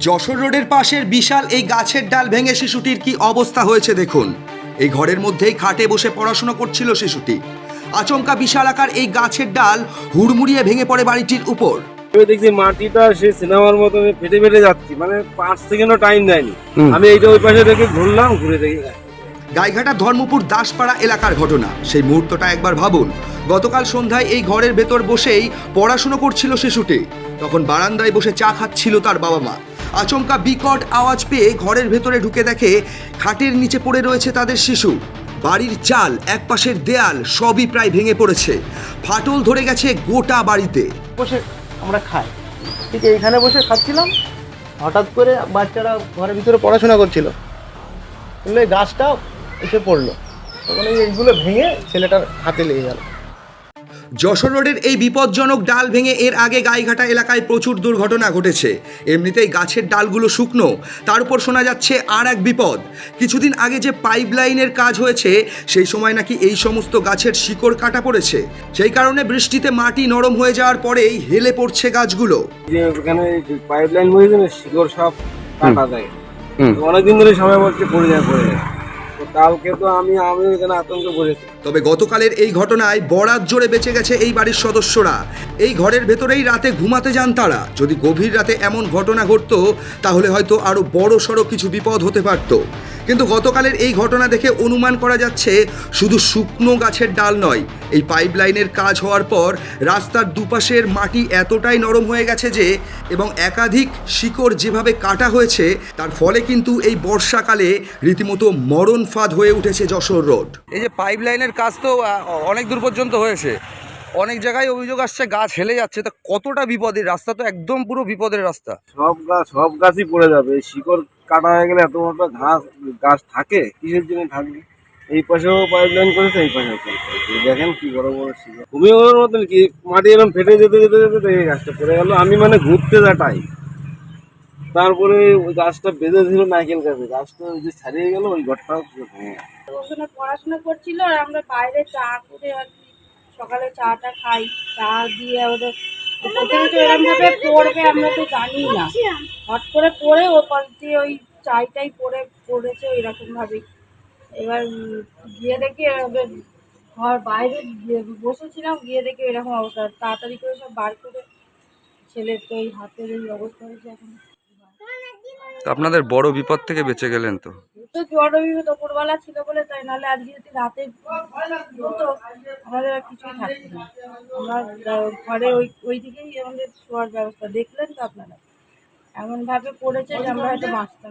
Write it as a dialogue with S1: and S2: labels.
S1: যশোর রোডের পাশের বিশাল এই গাছের ডাল ভেঙে শিশুটির কি অবস্থা হয়েছে দেখুন। এই ঘরের মধ্যেই খাটে বসে পড়াশোনা করছিল শিশুটি। আচমকা বিশাল আকার এই গাছের ডাল হুড়মুড়িয়ে ভেঙে পড়ে বাড়িটির উপর।
S2: আমি দেখছি মাটিটা সে সিনেমার মতো ফেটে ফেটে যাচ্ছি, মানে 5 সেকেন্ডও টাইম দেয়নি। আমি এইটা ওই পাশে দেখে ঘুরলাম, ঘুরে দেখি
S1: গাইঘাটা ধর্মপুর দাসপাড়া এলাকার ঘটনা। সেই মুহূর্তটা একবার ভাবুন। গতকাল সন্ধ্যায় এই ঘরের ভেতর বসেই পড়াশুনো করছিল শিশুটি। তখন বারান্দায় বসে চা খাচ্ছিল তার বাবা মা। আচমকা বিকট আওয়াজ পেয়ে ঘরের ভেতরে ঢুকে দেখে খাটের নিচে পড়ে রয়েছে তাদের শিশু। বাড়ির চাল, একপাশের দেয়াল সবই প্রায় ভেঙে পড়েছে। ফাটল ধরে গেছে গোটা বাড়িতে।
S3: বসে আমরা খাই, ঠিক এইখানে বসে খাচ্ছিলাম, হঠাৎ করে বাচ্চারা ঘরের ভিতরে পড়াশোনা করছিল, বললে গাছটা এসে পড়লো, তখন এইগুলো ভেঙে ছেলেটার হাতে লেগে গেল।
S1: যশোর রোডের এই বিপজ্জনক ডাল ভেঙে এর আগে গাইঘাটা এলাকায় প্রচুর দুর্ঘটনা ঘটেছে। এমনিতেই গাছের ডালগুলো শুকনো, তার উপর শোনা যাচ্ছে আর এক বিপদ। কিছুদিন আগে যে পাইপলাইনের কাজ হয়েছে সেই সময় নাকি এই সমস্ত গাছের শিকড় কাটা পড়েছে। সেই কারণে বৃষ্টিতে মাটি নরম হয়ে যাওয়ার পরেই হেলে পড়ছে গাছগুলো।
S2: যে ওখানে পাইপ লাইন বসেছে না, শিকড় সব কাটা যায়। অনেকদিন ধরে সবাই বলছে পড়ে যায়। তো কালকে তো আমি এখানে আতঙ্ক পড়েছি।
S1: তবে গতকালের এই ঘটনায় বরাত জোরে বেঁচে গেছে এই বাড়ির সদস্যরা। এই ঘরের ভেতরেই রাতে ঘুমাতে যান তারা। যদি গভীর রাতে এমন ঘটনা ঘটতো তাহলে হয়তো আরো বড় সড়ো কিছু বিপদ হতে পারত। কিন্তু গতকালের এই ঘটনা দেখে অনুমান করা যাচ্ছে শুধু শুকনো গাছের ডাল নয়, এই পাইপলাইনের কাজ হওয়ার পর রাস্তার দুপাশের মাটি এতটাই নরম হয়ে গেছে যে, এবং একাধিক শিকড় যেভাবে কাটা হয়েছে তার ফলে কিন্তু এই বর্ষাকালে রীতিমতো মরণ ফাঁদ হয়ে উঠেছে যশোর রোড।
S4: এই যে পাইপলাইনের কাজ তো অনেক দূর পর্যন্ত হয়েছে, অনেক জায়গায় অভিযোগ আসছে গাছ হেলে যাচ্ছে। তা কতটা বিপদের রাস্তা, তো একদম পুরো বিপদের রাস্তা।
S2: সব গাছই পড়ে যাবে। এই শিকড় কাটা হয়ে গেলে এত বড় গাছ থাকে কিসের জন্য থাকবে? এই পাশেও পাইপ লাইন করেছে, এই পাশেও দেখেন কি বড় বড় শিকড়। ভূমিকম্পের মতন কি মাটি এরকম ফেটে যেতে যেতে যেতে দেখে গাছটা পড়ে গেল। আমি মানে ঘুরতে যাটাই, তারপরে ওই গাছটা বেঁধে ছিল নারকেল গাছে, গাছটা যে ছাড়িয়ে গেল, ওই ঘরটা ভেঙে গেল।
S5: ওখানে পড়াশোনা করছিল আর আমরা বাইরে চা করে আর কি সকালে চাটা খাই। চা দিয়ে ওদের প্রথমে তো এরকম ভাবে পড়বে আমরা তো জানি না, হট করে পড়ে ও পাশ দিয়ে ওই চাইটাই পড়েছে ওইরকম ভাবেই। এবার গিয়ে দেখি ওদের ঘর বাইরে বসেছিলাম, গিয়ে দেখি এরকম অবস্থা। তাড়াতাড়ি করে সব বার করে ছেলের তো এই হাতের এই অবস্থা হয়েছে এখন।
S4: তো আপনাদের বড় বিপদ থেকে বেঁচে গেলেন তো।
S5: তো বড় বিপদ ওপরওয়ালা ছিল বলে, তাই নাহলে আজকে যদি রাতে হতো আমাদের আর কিছুই থাকতো না। আমরা ঘরে ওই দিকেই আমাদের শোয়ার ব্যবস্থা, দেখলেন তো আপনারা এমন ভাবে পড়েছে যে আমরা হয়তো বাঁচতাম না।